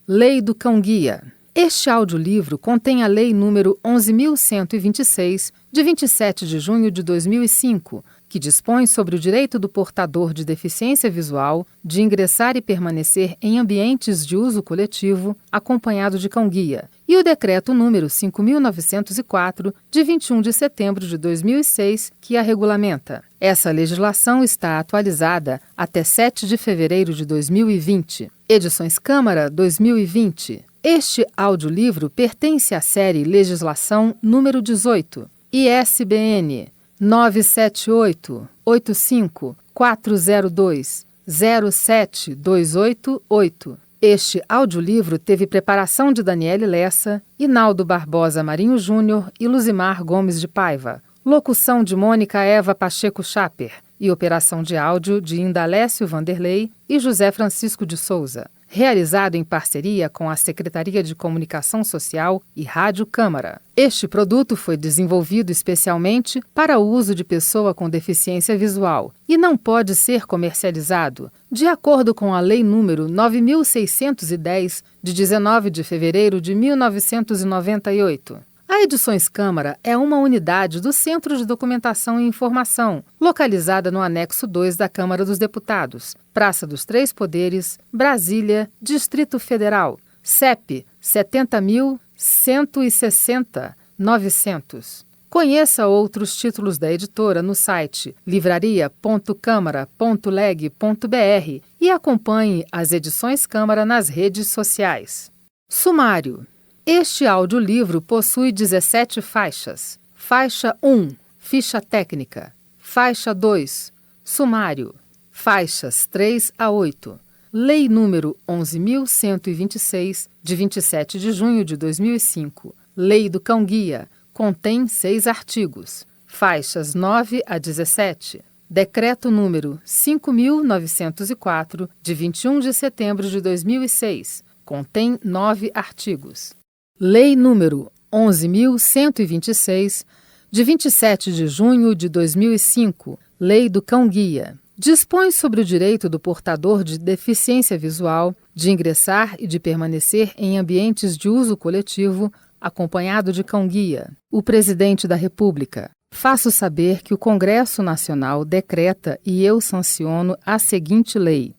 Lei do Cão-Guia. Este audiolivro contém a Lei nº 11.126, de 27 de junho de 2005, que dispõe sobre o direito do portador de deficiência visual de ingressar e permanecer em ambientes de uso coletivo, acompanhado de cão-guia, e o Decreto nº 5.904, de 21 de setembro de 2006, que a regulamenta. Essa legislação está atualizada até 7 de fevereiro de 2020. Edições Câmara 2020. Este audiolivro pertence à série Legislação número 18, ISBN 978-85-402-07288. Este audiolivro teve preparação de Daniele Lessa, Inaldo Barbosa Marinho Júnior e Luzimar Gomes de Paiva. Locução de Mônica Eva Pacheco Chaper e operação de áudio de Indalécio Vanderlei e José Francisco de Souza. Realizado em parceria com a Secretaria de Comunicação Social e Rádio Câmara. Este produto foi desenvolvido especialmente para o uso de pessoa com deficiência visual e não pode ser comercializado, de acordo com a Lei nº 9.610, de 19 de fevereiro de 1998. A Edições Câmara é uma unidade do Centro de Documentação e Informação, localizada no anexo 2 da Câmara dos Deputados, Praça dos Três Poderes, Brasília, Distrito Federal, CEP 70.160.900. Conheça outros títulos da editora no site livraria.câmara.leg.br e acompanhe as Edições Câmara nas redes sociais. Sumário. Este audiolivro possui 17 faixas. Faixa 1, ficha técnica. Faixa 2, sumário. Faixas 3 a 8. Lei nº 11.126, de 27 de junho de 2005. Lei do Cão-Guia. Contém 6 artigos. Faixas 9 a 17. Decreto número 5.904, de 21 de setembro de 2006. Contém 9 artigos. Lei nº 11.126, de 27 de junho de 2005, Lei do Cão-Guia, dispõe sobre o direito do portador de deficiência visual de ingressar e de permanecer em ambientes de uso coletivo, acompanhado de cão-guia. O Presidente da República: faço saber que o Congresso Nacional decreta e eu sanciono a seguinte lei: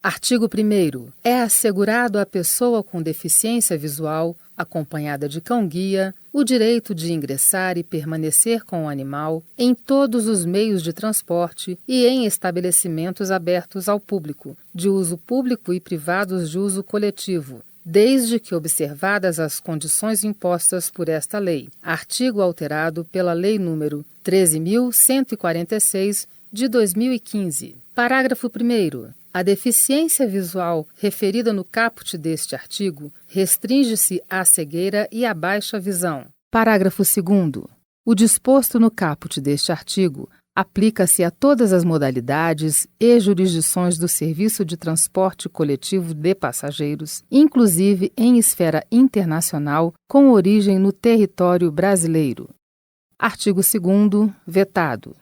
Artigo 1º. É assegurado à pessoa com deficiência visual, acompanhada de cão-guia, o direito de ingressar e permanecer com o animal em todos os meios de transporte e em estabelecimentos abertos ao público, de uso público e privados de uso coletivo, desde que observadas as condições impostas por esta lei. Artigo alterado pela Lei nº 13.146, de 2015. Parágrafo 1º. A deficiência visual referida no caput deste artigo restringe-se à cegueira e à baixa visão. Parágrafo 2º. O disposto no caput deste artigo aplica-se a todas as modalidades e jurisdições do serviço de transporte coletivo de passageiros, inclusive em esfera internacional, com origem no território brasileiro. Artigo 2º. Vetado.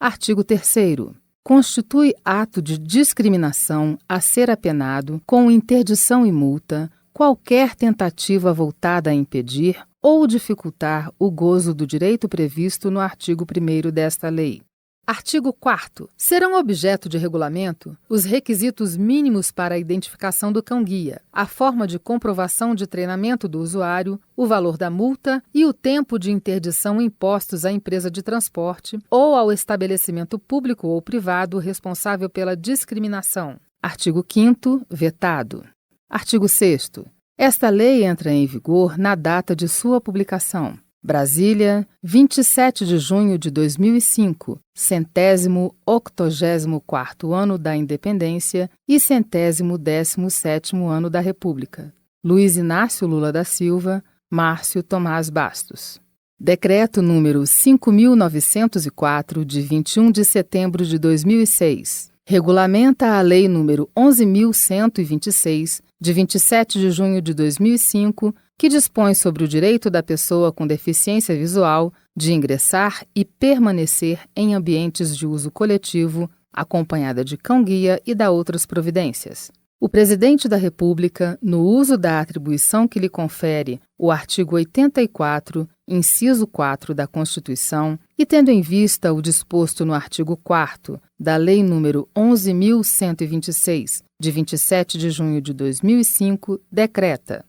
Artigo 3º. Constitui ato de discriminação a ser apenado com interdição e multa qualquer tentativa voltada a impedir ou dificultar o gozo do direito previsto no artigo 1º desta lei. Artigo 4º. Serão objeto de regulamento os requisitos mínimos para a identificação do cão-guia, a forma de comprovação de treinamento do usuário, o valor da multa e o tempo de interdição impostos à empresa de transporte ou ao estabelecimento público ou privado responsável pela discriminação. Artigo 5º. Vetado. Artigo 6º. Esta lei entra em vigor na data de sua publicação. Brasília, 27 de junho de 2005, 184º ano da Independência e 117º ano da República. Luiz Inácio Lula da Silva, Márcio Tomás Bastos. Decreto número 5.904, de 21 de setembro de 2006. Regulamenta a Lei nº 11.126, de 27 de junho de 2005, que dispõe sobre o direito da pessoa com deficiência visual de ingressar e permanecer em ambientes de uso coletivo, acompanhada de cão-guia e da outras providências. O Presidente da República, no uso da atribuição que lhe confere o artigo 84, inciso 4 da Constituição, e tendo em vista o disposto no artigo 4º da Lei nº 11.126, de 27 de junho de 2005, decreta: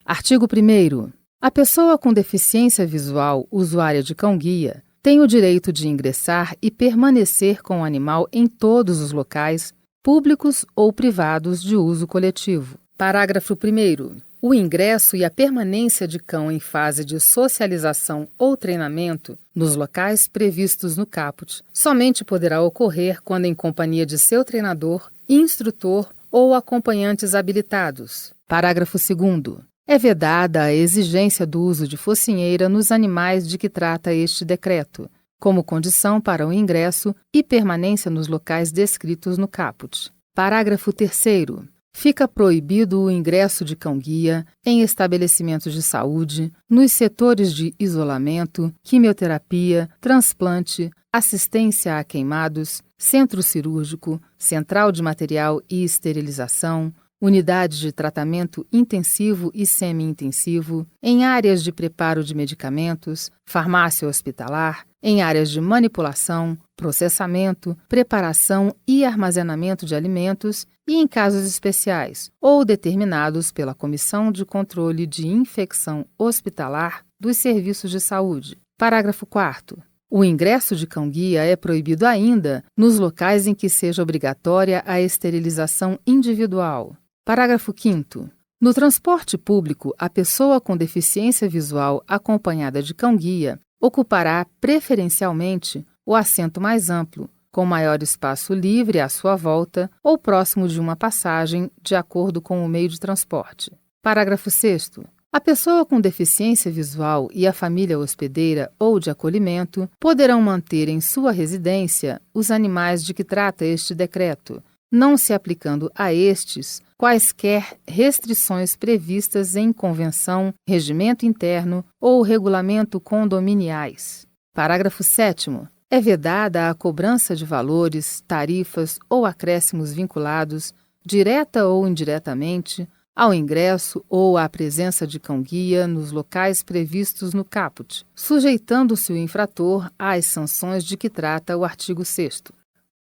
Artigo 1º. A pessoa com deficiência visual usuária de cão-guia tem o direito de ingressar e permanecer com o animal em todos os locais, públicos ou privados de uso coletivo. Parágrafo 1º. O ingresso e a permanência de cão em fase de socialização ou treinamento nos locais previstos no caput somente poderá ocorrer quando em companhia de seu treinador, instrutor ou acompanhantes habilitados. Parágrafo 2º. É vedada a exigência do uso de focinheira nos animais de que trata este decreto, como condição para o ingresso e permanência nos locais descritos no caput. Parágrafo 3º. Fica proibido o ingresso de cão-guia em estabelecimentos de saúde, nos setores de isolamento, quimioterapia, transplante, assistência a queimados, centro cirúrgico, central de material e esterilização, unidade de tratamento intensivo e semi-intensivo, em áreas de preparo de medicamentos, farmácia hospitalar, em áreas de manipulação, processamento, preparação e armazenamento de alimentos e em casos especiais ou determinados pela Comissão de Controle de Infecção Hospitalar dos Serviços de Saúde. Parágrafo 4º. O ingresso de cão-guia é proibido ainda nos locais em que seja obrigatória a esterilização individual. Parágrafo 5º. No transporte público, a pessoa com deficiência visual acompanhada de cão-guia ocupará preferencialmente o assento mais amplo, com maior espaço livre à sua volta ou próximo de uma passagem, de acordo com o meio de transporte. Parágrafo 6º. A pessoa com deficiência visual e a família hospedeira ou de acolhimento poderão manter em sua residência os animais de que trata este decreto, não se aplicando a estes quaisquer restrições previstas em convenção, regimento interno ou regulamento condominiais. Parágrafo 7º. É vedada a cobrança de valores, tarifas ou acréscimos vinculados, direta ou indiretamente, ao ingresso ou à presença de cão-guia nos locais previstos no caput, sujeitando-se o infrator às sanções de que trata o artigo 6º.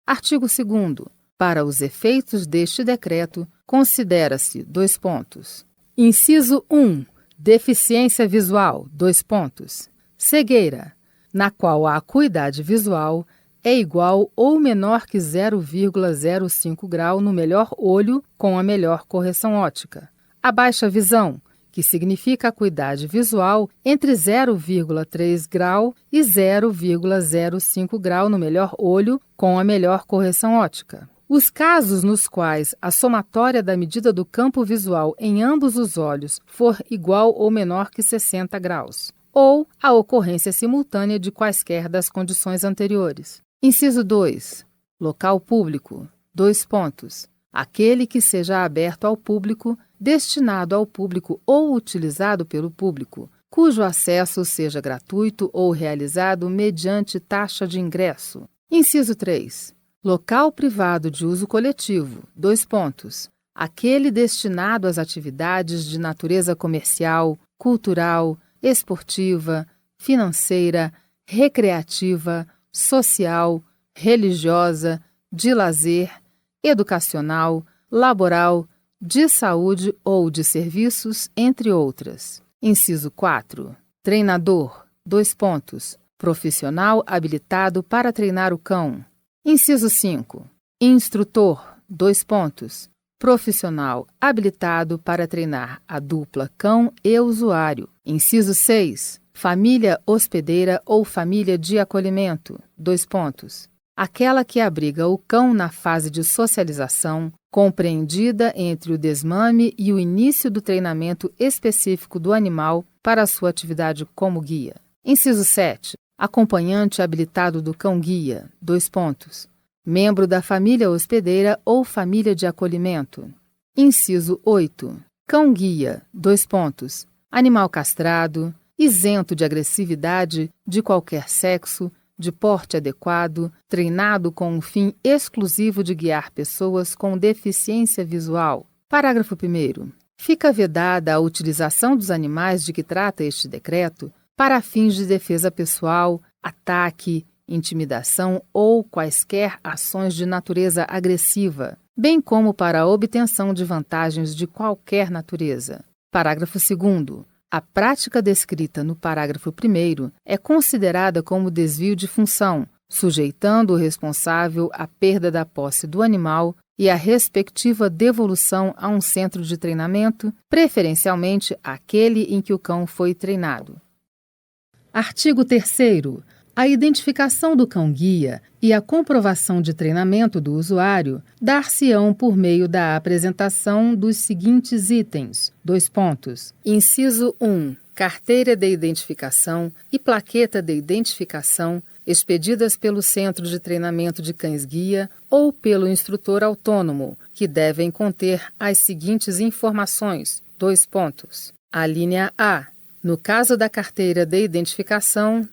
Artigo 2º. Para os efeitos deste decreto, considera-se: Inciso 1. Deficiência visual: cegueira, na qual a acuidade visual é igual ou menor que 0,05 grau no melhor olho com a melhor correção óptica. A baixa visão, que significa acuidade visual entre 0,3 grau e 0,05 grau no melhor olho com a melhor correção óptica. Os casos nos quais a somatória da medida do campo visual em ambos os olhos for igual ou menor que 60 graus, ou a ocorrência simultânea de quaisquer das condições anteriores. Inciso 2. Local público: aquele que seja aberto ao público, destinado ao público ou utilizado pelo público, cujo acesso seja gratuito ou realizado mediante taxa de ingresso. Inciso 3. Local privado de uso coletivo: aquele destinado às atividades de natureza comercial, cultural, esportiva, financeira, recreativa, social, religiosa, de lazer, educacional, laboral, de saúde ou de serviços, entre outras. Inciso 4. Treinador: profissional habilitado para treinar o cão. Inciso 5. Instrutor: profissional habilitado para treinar a dupla cão e usuário. Inciso 6. Família hospedeira ou família de acolhimento: aquela que abriga o cão na fase de socialização, compreendida entre o desmame e o início do treinamento específico do animal para a sua atividade como guia. Inciso 7. Acompanhante habilitado do cão-guia: membro da família hospedeira ou família de acolhimento. Inciso 8. Cão-guia: animal castrado, isento de agressividade de qualquer sexo, de porte adequado, treinado com um fim exclusivo de guiar pessoas com deficiência visual. Parágrafo 1º. Fica vedada a utilização dos animais de que trata este decreto para fins de defesa pessoal, ataque, intimidação ou quaisquer ações de natureza agressiva, bem como para a obtenção de vantagens de qualquer natureza. Parágrafo 2º. A prática descrita no parágrafo 1º é considerada como desvio de função, sujeitando o responsável à perda da posse do animal e à respectiva devolução a um centro de treinamento, preferencialmente aquele em que o cão foi treinado. Artigo 3º. A identificação do cão-guia e a comprovação de treinamento do usuário dar-se-ão por meio da apresentação dos seguintes itens. Inciso 1. Carteira de identificação e plaqueta de identificação expedidas pelo Centro de Treinamento de Cães-Guia ou pelo instrutor autônomo, que devem conter as seguintes informações. Alínea A. No caso da carteira de identificação,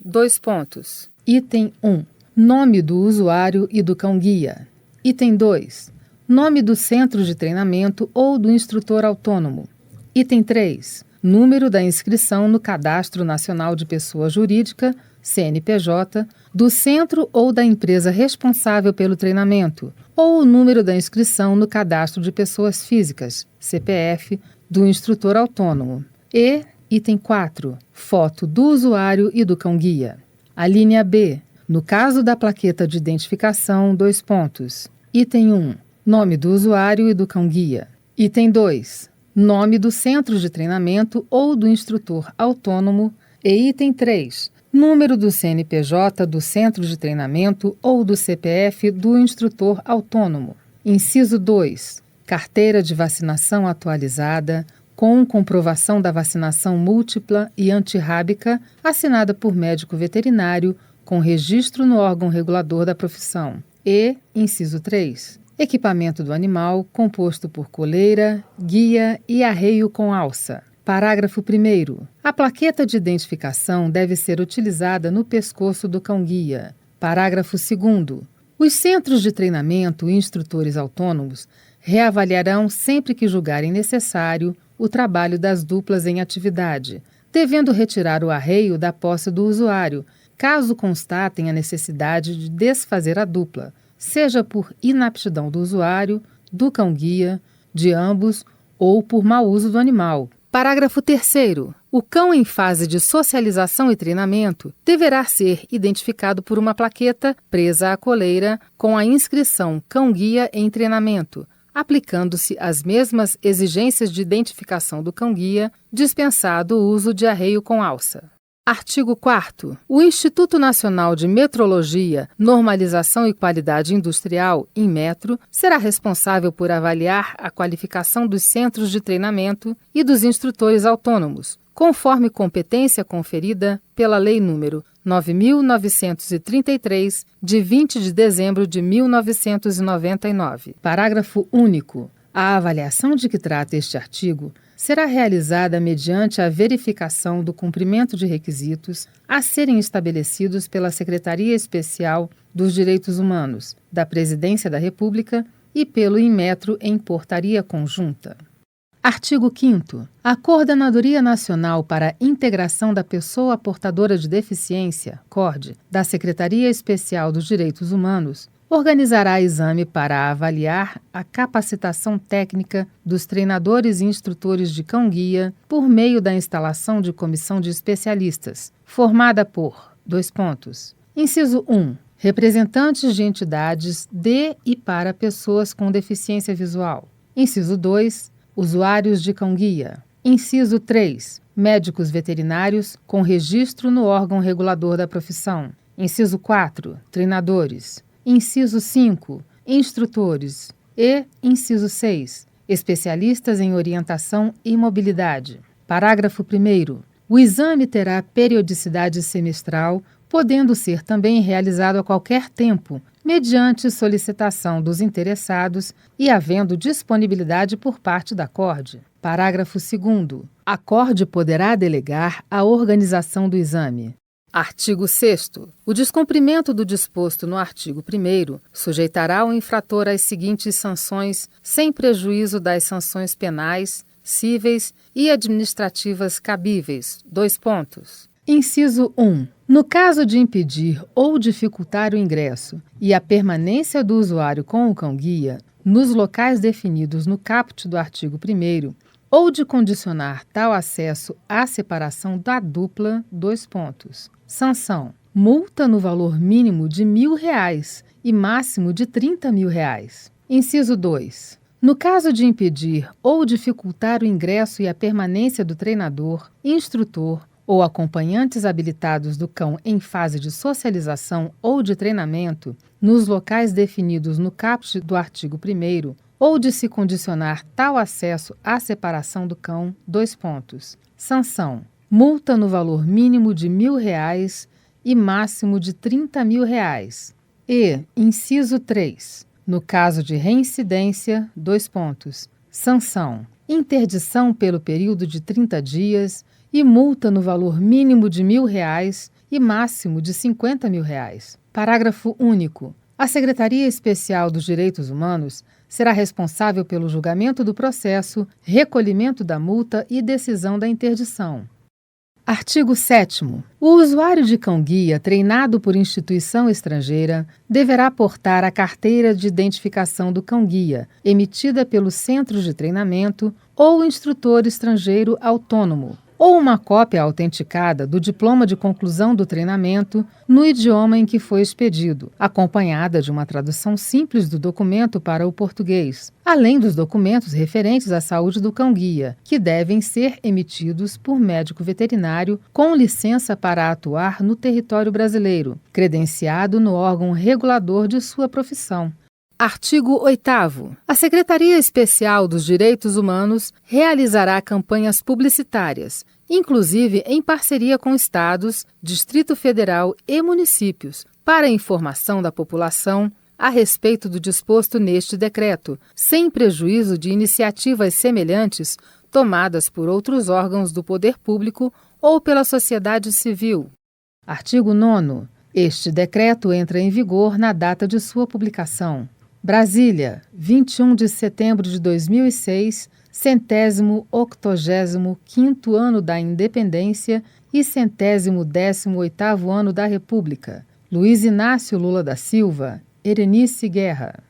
Item 1. Nome do usuário e do cão-guia. Item 2. Nome do centro de treinamento ou do instrutor autônomo. Item 3. Número da inscrição no Cadastro Nacional de Pessoa Jurídica, CNPJ, do centro ou da empresa responsável pelo treinamento, ou o número da inscrição no Cadastro de Pessoas Físicas, CPF, do instrutor autônomo. E Item 4. Foto do usuário e do cão-guia. Alínea B. No caso da plaqueta de identificação, Item 1. Nome do usuário e do cão-guia. Item 2. Nome do centro de treinamento ou do instrutor autônomo. E item 3. Número do CNPJ do centro de treinamento ou do CPF do instrutor autônomo. Inciso 2. Carteira de vacinação atualizada, com comprovação da vacinação múltipla e antirrábica, assinada por médico veterinário, com registro no órgão regulador da profissão. E, inciso 3, equipamento do animal composto por coleira, guia e arreio com alça. Parágrafo 1º. A plaqueta de identificação deve ser utilizada no pescoço do cão-guia. Parágrafo 2º. Os centros de treinamento e instrutores autônomos reavaliarão sempre que julgarem necessário o trabalho das duplas em atividade, devendo retirar o arreio da posse do usuário, caso constatem a necessidade de desfazer a dupla, seja por inaptidão do usuário, do cão-guia, de ambos ou por mau uso do animal. Parágrafo 3º. O cão em fase de socialização e treinamento deverá ser identificado por uma plaqueta presa à coleira com a inscrição cão-guia em treinamento, aplicando-se as mesmas exigências de identificação do cão-guia, dispensado o uso de arreio com alça. Artigo 4º. O Instituto Nacional de Metrologia, Normalização e Qualidade Industrial, INMetro, será responsável por avaliar a qualificação dos centros de treinamento e dos instrutores autônomos, conforme competência conferida pela Lei nº 9.933, de 20 de dezembro de 1999. Parágrafo único. A avaliação de que trata este artigo será realizada mediante a verificação do cumprimento de requisitos a serem estabelecidos pela Secretaria Especial dos Direitos Humanos, da Presidência da República e pelo INMetro em portaria conjunta. Artigo 5º. A Coordenadoria Nacional para a Integração da Pessoa Portadora de Deficiência, CORD, da Secretaria Especial dos Direitos Humanos, organizará exame para avaliar a capacitação técnica dos treinadores e instrutores de cão-guia por meio da instalação de comissão de especialistas, formada por: Inciso 1. Representantes de entidades de e para pessoas com deficiência visual. Inciso 2. Usuários de cão-guia. Inciso 3. Médicos veterinários com registro no órgão regulador da profissão. Inciso 4. Treinadores. Inciso 5. Instrutores. E inciso 6. Especialistas em orientação e mobilidade. Parágrafo 1º. O exame terá periodicidade semestral, podendo ser também realizado a qualquer tempo, mediante solicitação dos interessados e havendo disponibilidade por parte da CORD. Parágrafo 2º. A CORD poderá delegar a organização do exame. Artigo 6º. O descumprimento do disposto no artigo 1º sujeitará o infrator às seguintes sanções, sem prejuízo das sanções penais, cíveis e administrativas cabíveis. Inciso 1. No caso de impedir ou dificultar o ingresso e a permanência do usuário com o cão-guia nos locais definidos no caput do artigo 1º, ou de condicionar tal acesso à separação da dupla, sanção: multa no valor mínimo de R$1.000 e máximo de R$30.000. Inciso 2. No caso de impedir ou dificultar o ingresso e a permanência do treinador, instrutor ou acompanhantes habilitados do cão em fase de socialização ou de treinamento, nos locais definidos no caput do artigo 1º, ou de se condicionar tal acesso à separação do cão, sanção: multa no valor mínimo de R$1.000 e máximo de R$30.000. E, inciso 3, no caso de reincidência, sanção: interdição pelo período de 30 dias e multa no valor mínimo de R$1.000 e máximo de R$50.000. Parágrafo único. A Secretaria Especial dos Direitos Humanos será responsável pelo julgamento do processo, recolhimento da multa e decisão da interdição. Artigo 7º. O usuário de cão-guia treinado por instituição estrangeira deverá portar a carteira de identificação do cão-guia, emitida pelo centro de treinamento ou instrutor estrangeiro autônomo, ou uma cópia autenticada do diploma de conclusão do treinamento no idioma em que foi expedido, acompanhada de uma tradução simples do documento para o português, além dos documentos referentes à saúde do cão-guia, que devem ser emitidos por médico veterinário com licença para atuar no território brasileiro, credenciado no órgão regulador de sua profissão. Artigo 8º. A Secretaria Especial dos Direitos Humanos realizará campanhas publicitárias, inclusive em parceria com estados, Distrito Federal e municípios, para a informação da população a respeito do disposto neste decreto, sem prejuízo de iniciativas semelhantes tomadas por outros órgãos do poder público ou pela sociedade civil. Artigo 9º. Este decreto entra em vigor na data de sua publicação. Brasília, 21 de setembro de 2006, 185º ano da Independência e 118º ano da República. Luiz Inácio Lula da Silva, Erenice Guerra.